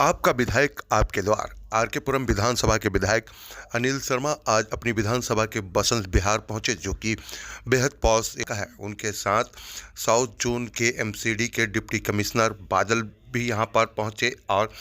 आपका विधायक आपके द्वार। आर.के. पुरम विधानसभा के विधायक अनिल शर्मा आज अपनी विधानसभा के बसंत विहार पहुंचे, जो कि बेहद पॉश का है। उनके साथ साउथ जोन के एमसीडी के डिप्टी कमिश्नर बादल भी यहां पर पहुंचे और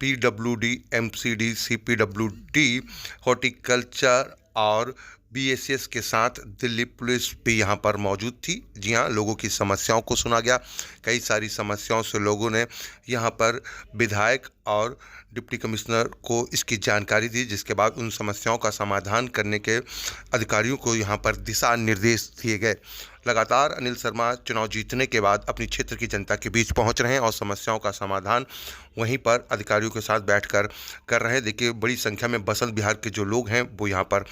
पीडब्ल्यूडी, एमसीडी, सीपीडब्ल्यूडी, हॉर्टिकल्चर और बीएसएस के साथ दिल्ली पुलिस भी यहां पर मौजूद थी। जी हां, लोगों की समस्याओं को सुना गया। कई सारी समस्याओं से लोगों ने यहां पर विधायक और डिप्टी कमिश्नर को इसकी जानकारी दी, जिसके बाद उन समस्याओं का समाधान करने के अधिकारियों को यहां पर दिशा निर्देश दिए गए। लगातार अनिल शर्मा चुनाव जीतने के बाद अपनी क्षेत्र की जनता के बीच पहुंच रहे हैं और समस्याओं का समाधान वहीं पर अधिकारियों के साथ बैठकर कर रहे हैं। देखिए, बड़ी संख्या में बसंत विहार के जो लोग हैं वो यहां पर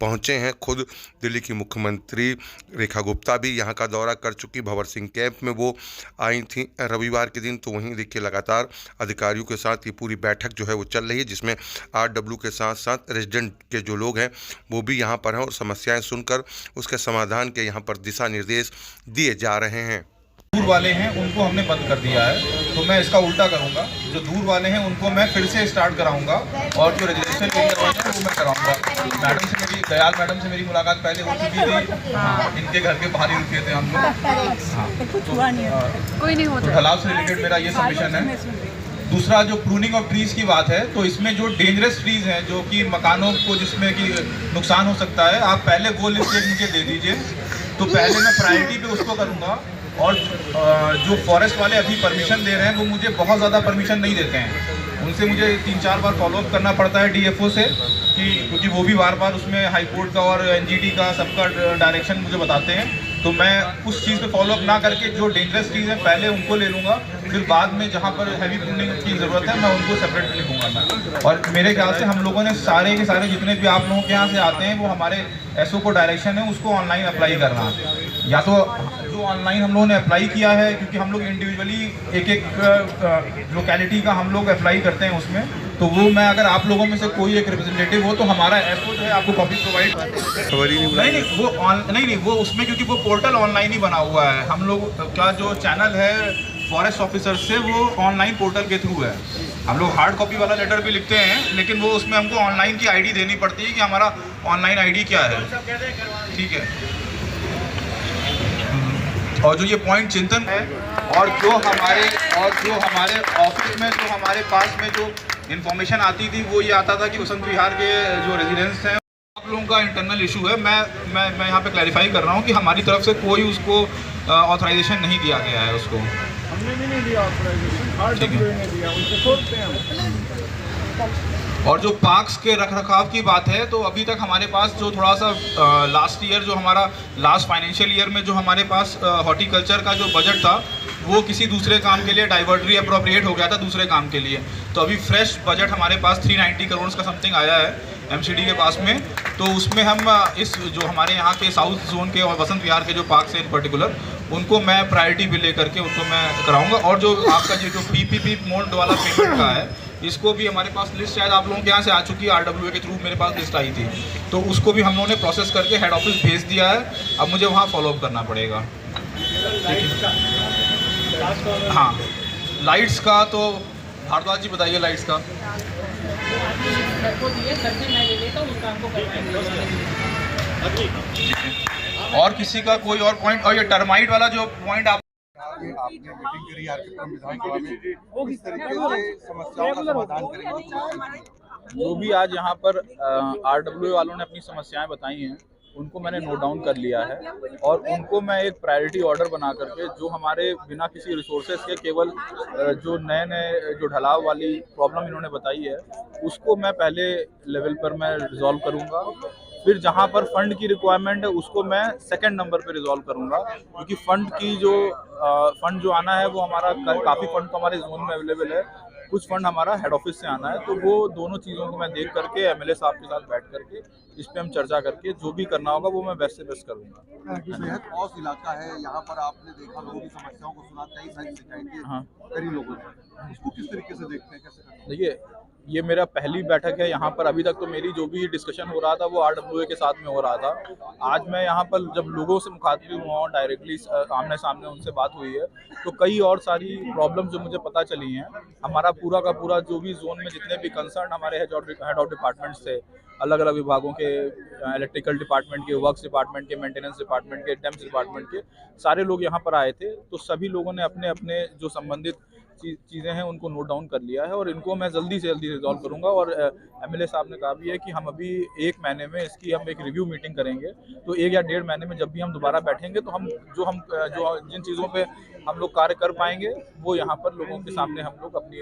पहुंचे हैं। खुद दिल्ली की मुख्यमंत्री रेखा गुप्ता भी यहां का दौरा कर चुकी। भंवर सिंह कैंप में वो आई थी रविवार के दिन। तो वहीं देखिए, लगातार अधिकारियों के साथ ये पूरी बैठक जो है वो चल रही है, जिसमें आरडब्ल्यू के साथ साथ रेजिडेंट के जो लोग हैं वो भी यहाँ पर हैं और समस्याएं सुनकर उसके समाधान के यहाँ पर दिशा निर्देश दिए जा रहे हैं। दूर वाले हैं उनको हमने बंद कर दिया है, तो मैं इसका उल्टा करूंगा। जो दूर वाले हैं उनको मैं फिर से स्टार्ट कराऊंगा और जो रेजिडेंशियल एरिया वाले हैं वो मैं कराऊंगा। मैडम से मेरी दयाल मैडम से मेरी मुलाकात पहले हो चुकी थी। हाँ, इनके घर के बाहर ही रुके थे हम लोग। कोई नहीं होता। ढलाव से रिलेटेड मेरा ये सबमिशन है। दूसरा, जो प्रूनिंग ऑफ ट्रीज की बात है, तो इसमें जो डेंजरस ट्रीज हैं जो कि मकानों को जिसमें कि नुकसान हो सकता है, आप पहले वो लिस्ट एक मुझे दे दीजिए, तो पहले मैं प्रायोरिटी पे उसको करूँगा। और जो फॉरेस्ट वाले अभी परमिशन दे रहे हैं वो मुझे बहुत ज़्यादा परमिशन नहीं देते हैं। उनसे मुझे 3-4 बार फॉलोअप करना पड़ता है डीएफओ से, क्योंकि वो भी बार बार उसमें हाई कोर्ट का और एनजीटी का सबका डायरेक्शन मुझे बताते हैं। तो मैं उस चीज़ पे फॉलोअप ना करके जो डेंजरस चीज़ है पहले उनको ले लूँगा, फिर बाद में जहाँ पर हैवी प्रूनिंग की ज़रूरत है मैं उनको सेपरेट लिखूँगा मैं। और मेरे ख्याल से हम लोगों ने सारे के सारे जितने भी आप लोगों के यहाँ से आते हैं वो हमारे एसओ को डायरेक्शन है उसको ऑनलाइन अप्लाई करना। या तो जो ऑनलाइन हम लोगों ने अप्लाई किया है, क्योंकि हम लोग इंडिविजुअली एक लोकेलिटी का हम लोग अप्लाई करते हैं उसमें, तो वो मैं अगर आप लोगों में से कोई एक रिप्रेजेंटेटिव हो तो हमारा एसओ जो है आपको कॉपी प्रोवाइड नहीं वो उसमें, क्योंकि वो पोर्टल ऑनलाइन ही बना हुआ है। हम लोग का जो चैनल है फॉरेस्ट ऑफिसर से वो ऑनलाइन पोर्टल के थ्रू है। हम लोग हार्ड कॉपी वाला लेटर भी लिखते हैं, लेकिन वो उसमें हमको ऑनलाइन की आईडी देनी पड़ती है कि हमारा ऑनलाइन आईडी क्या है। ठीक है। और जो ये पॉइंट चिंतन है और जो हमारे ऑफिस में जो हमारे पास में जो इन्फॉर्मेशन आती थी वो ये आता था कि बसंत विहार के जो रेजिडेंट्स हैं आप लोगों का इंटरनल इशू है। मैं यहाँ पे क्लैरिफाई कर रहा हूँ कि हमारी तरफ से कोई उसको ऑथराइजेशन नहीं दिया गया है उसको। हमने भी नहीं दिया ऑथराइजेशन, आरडब्ल्यू ने दिया, उनसे खोलते हैं। और जो पार्क्स के रखरखाव की बात है, तो अभी तक हमारे पास जो थोड़ा सा लास्ट ईयर जो हमारा लास्ट फाइनेंशियल ईयर में जो हमारे पास हॉर्टिकल्चर का जो बजट था वो किसी दूसरे काम के लिए डाइवर्टरी अप्रोप्रिएट हो गया था दूसरे काम के लिए। तो अभी फ्रेश बजट हमारे पास 390 करोड़ का समथिंग आया है एमसीडी के पास में। तो उसमें हम इस जो हमारे यहाँ के साउथ जोन के और बसंत विहार के जो पार्क्स हैं इन पर्टिकुलर, उनको मैं प्रायोरिटी पे लेकर के उनको मैं कराऊंगा। और जो आपका जो पीपीपी मोड वाला पेमेंट का है, इसको भी हमारे पास लिस्ट शायद आप लोगों के यहाँ से आ चुकी है, आरडब्ल्यू के थ्रू मेरे पास लिस्ट आई थी, तो उसको भी हम लोगों ने प्रोसेस करके हेड ऑफिस भेज दिया है। अब मुझे वहाँ फॉलोअप करना पड़ेगा। हाँ, लाइट्स का तो भारद्वाज जी बताइए। लाइट्स का और किसी का कोई और पॉइंट? और ये टर्माइट वाला जो पॉइंट आपने मीटिंग करी आर.के. पुरम विधानसभा में, किस तरीके से समस्याओं का समाधान करेंगे? जो भी आज यहाँ पर आरडब्ल्यू वालों ने अपनी समस्याएं बताई हैं उनको मैंने नोट डाउन कर लिया है और उनको मैं एक प्रायोरिटी ऑर्डर बना करके जो हमारे बिना किसी रिसोर्सेज के केवल जो नए जो ढलाव वाली प्रॉब्लम इन्होंने बताई है उसको मैं पहले लेवल पर मैं रिजॉल्व करूँगा। फिर जहाँ पर फंड की रिक्वायरमेंट है उसको मैं सेकंड नंबर पे रिजॉल्व करूँगा, क्योंकि फंड जो आना है वो हमारा काफ़ी फंड तो हमारे जोन में अवेलेबल है, कुछ फंड हमारा हेड ऑफिस से आना है। तो वो दोनों चीज़ों को मैं देख करके एमएलए साहब के साथ बैठ करके इस पे हम चर्चा करके जो भी करना होगा वो मैं बेस्ट से बेस्ट करूँगा। बेहद पॉश इलाका है, यहाँ पर आपने देखा लोगों की समस्याओं को सुना, कई सारी शिकायतें करी लोगों ने, इसको किस तरीके से देखते हैं, कैसे करते हैं? देखिए, ये मेरा पहली बैठक है यहाँ पर। अभी तक तो मेरी जो भी डिस्कशन हो रहा था वो RWA के साथ में हो रहा था। आज मैं यहाँ पर जब लोगों से मुखातिब हुआ हूँ, डायरेक्टली आमने सामने उनसे बात हुई है, तो कई और सारी प्रॉब्लम जो मुझे पता चली हैं। हमारा पूरा का पूरा जो भी जोन में जितने भी कंसर्न हमारे हेड ऑफ डिपार्टमेंट्स थे, अलग अलग विभागों के, इलेक्ट्रिकल डिपार्टमेंट के, वर्क्स डिपार्टमेंट के, मेंटेनेंस डिपार्टमेंट के, डेम्स डिपार्टमेंट के, सारे लोग यहाँ पर आए थे। तो सभी लोगों ने अपने अपने जो संबंधित चीज़ें हैं उनको नोट डाउन कर लिया है और इनको मैं जल्दी से जल्दी रिजॉल्व करूंगा। और MLA साहब ने कहा भी है कि हम अभी 1 महीने में इसकी हम एक रिव्यू मीटिंग करेंगे। तो 1 या 1.5 महीने में जब भी हम दोबारा बैठेंगे तो हम जो जिन चीज़ों पे हम लोग कार्य कर पाएंगे वो यहाँ पर लोगों के सामने हम लोग अपनी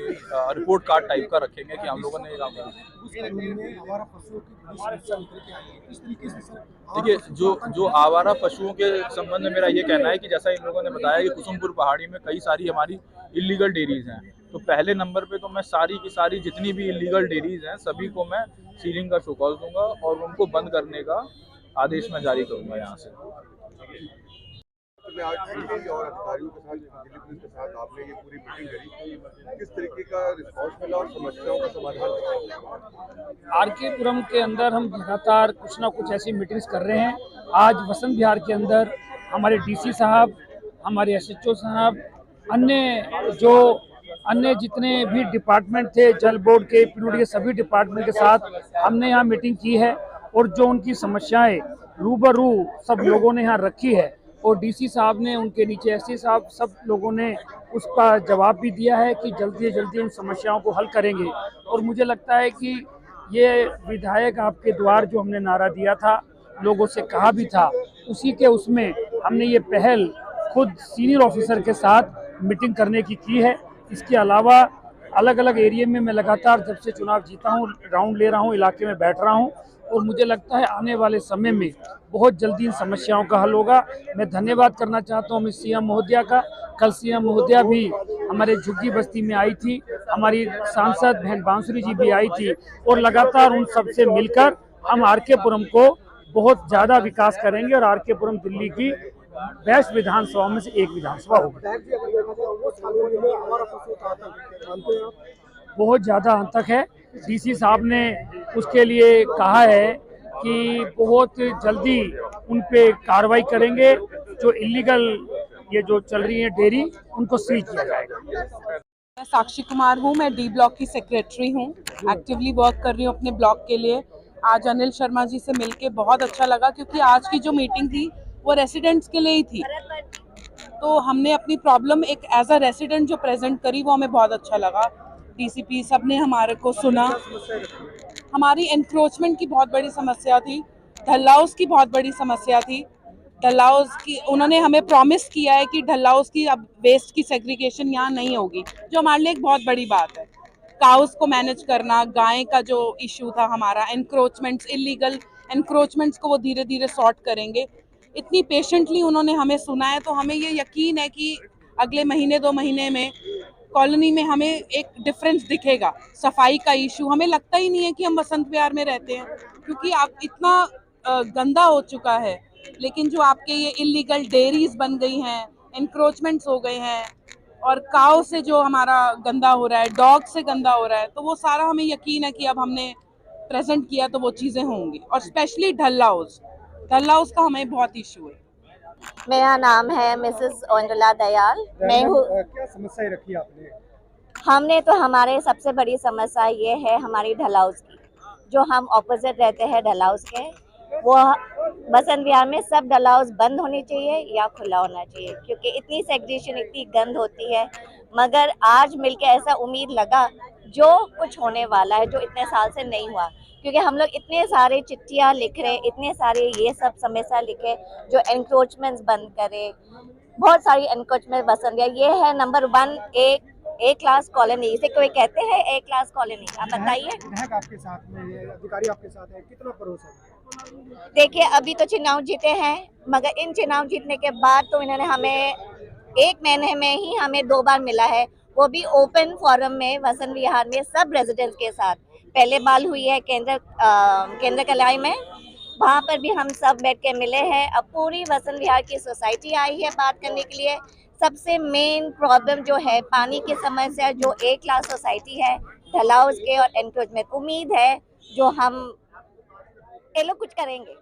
रिपोर्ट कार्ड टाइप का रखेंगे कि हम लोगों ने ये काम किया। देखिए, जो आवारा पशुओं के संबंध में मेरा ये कहना है कि जैसा इन लोगों ने बताया कि कुसुमपुर पहाड़ी में कई सारी हमारी इलीगल डेयरीज हैं। तो पहले नंबर पे तो मैं सारी की सारी जितनी भी इलीगल डेयरीज हैं सभी को मैं सीलिंग का शोकॉज दूंगा और उनको बंद करने का आदेश मैं जारी करूंगा यहाँ से। आज DG और अधिकारियों के साथ, दिल्ली पुलिस के साथ आपने ये पूरी मीटिंग करी, किस तरीके का रिस्पॉन्स मिला और समस्याओं का समाधान? आरकेपुरम के अंदर हम लगातार कुछ ना कुछ ऐसी मीटिंग्स कर रहे हैं। आज वसंत विहार के अंदर हमारे DC साहब, हमारे SHO साहब, अन्य जितने भी डिपार्टमेंट थे, जल बोर्ड के, PWD के सभी डिपार्टमेंट के साथ हमने यहाँ मीटिंग की है और जो उनकी समस्याएं रूबरू सब लोगों ने यहाँ रखी है और DC साहब ने, उनके नीचे SC साहब, सब लोगों ने उसका जवाब भी दिया है कि जल्दी से जल्दी उन समस्याओं को हल करेंगे। और मुझे लगता है कि ये विधायक आपके द्वार जो हमने नारा दिया था, लोगों से कहा भी था, उसी के उसमें हमने ये पहल खुद सीनियर ऑफिसर के साथ मीटिंग करने की है। इसके अलावा अलग अलग एरिया में मैं लगातार जब से चुनाव जीता हूँ राउंड ले रहा हूँ, इलाके में बैठ रहा हूँ और मुझे लगता है आने वाले समय में बहुत जल्दी इन समस्याओं का हल होगा। मैं धन्यवाद करना चाहता हूँ CM महोदया का। कल CM महोदया भी हमारे झुग्गी बस्ती में आई थी, हमारी सांसद बहन बांसुरी जी भी आई थी और लगातार उन सबसे मिलकर हम RKपुरम को बहुत ज़्यादा विकास करेंगे और RKपुरम दिल्ली की बेस्ट विधानसभा में से एक विधानसभा होगी। बहुत ज़्यादा आतंक है। DC साहब ने उसके लिए कहा है कि बहुत जल्दी उन पे कार्रवाई करेंगे। जो इलीगल ये जो चल रही है डेयरी, उनको सील किया जाएगा। मैं साक्षी कुमार हूँ, मैं D ब्लॉक की सेक्रेटरी हूँ, एक्टिवली वर्क कर रही हूँ अपने ब्लॉक के लिए। आज अनिल शर्मा जी से मिलके बहुत अच्छा लगा क्योंकि आज की जो मीटिंग थी वो रेसिडेंट्स के लिए ही थी। तो हमने अपनी प्रॉब्लम एक एज अ रेसिडेंट जो प्रेजेंट करी वो हमें बहुत अच्छा लगा। DCP सब ने हमारे को सुना। हमारी एनक्रोचमेंट की बहुत बड़ी समस्या थी, डल हाउस की बहुत बड़ी समस्या थी। डल हाउस की उन्होंने हमें प्रॉमिस किया है कि डल हाउस की अब वेस्ट की सेग्रीगेशन यहाँ नहीं होगी, जो हमारे लिए एक बहुत बड़ी बात है। काउस को मैनेज करना, गाय का जो इशू था हमारा, एनक्रोचमेंट्स, इलीगल एनक्रोचमेंट्स को वो धीरे धीरे सॉर्ट करेंगे। इतनी पेशेंटली उन्होंने हमें सुना है, तो हमें ये यकीन है कि अगले महीने 2 महीने में कॉलोनी में हमें एक डिफरेंस दिखेगा। सफाई का इशू, हमें लगता ही नहीं है कि हम वसंत विहार में रहते हैं क्योंकि आप इतना गंदा हो चुका है। लेकिन जो आपके ये इलीगल डेयरीज बन गई हैं, एनक्रोचमेंट्स हो गए हैं और काव से जो हमारा गंदा हो रहा है, डॉग से गंदा हो रहा है, तो वो सारा हमें यकीन है कि अब हमने प्रेजेंट किया तो वो चीज़ें होंगी। और स्पेशली डल हाउस का हमें बहुत इशू है। मेरा नाम है मिसेस ओंडला दयाल। मैं हूँ। क्या समस्याएं रखी आपने? हमने तो हमारे सबसे बड़ी समस्या ये है हमारी डल हाउस की, जो हम ऑपोजिट रहते हैं डल हाउस के। वो बसंत विहार में सब डल हाउस बंद होनी चाहिए या खुला होना चाहिए, क्योंकि इतनी सेग्रीगेशन, इतनी गंद होती है। मगर आज मिलके ऐसा उम्मीद लगा जो कुछ होने वाला है, जो इतने साल से नहीं हुआ, क्योंकि हम लोग इतने सारे चिट्ठियाँ लिख रहे, इतने सारे ये सब समस्या लिखे जो एनक्रोचमेंट्स बंद करे। बहुत सारी एनक्रोचमेंट बसंत विहार ये है नंबर 1 ए क्लास कॉलोनी, इसे कोई कहते हैं A क्लास कॉलोनी। आप बताइए। विधायक आपके साथ में, अधिकारी आपके साथ है, कितना भरोसा है? देखिए, अभी तो चुनाव जीते हैं, मगर इन चुनाव जीतने के बाद तो इन्होंने हमें 1 महीने में ही हमें 2 बार मिला है, वो भी ओपन फोरम में वसंत विहार में सब रेजिडेंट्स के साथ। पहले बाल हुई है केंद्र कलाई में, वहाँ पर भी हम सब बैठ के मिले हैं। अब पूरी वसंत विहार की सोसाइटी आई है बात करने के लिए। सबसे मेन प्रॉब्लम जो है पानी की समस्या, जो A क्लास सोसाइटी है, ढलाउस के और एनक्रोचमेंट उम्मीद है जो हम ये लोग कुछ करेंगे।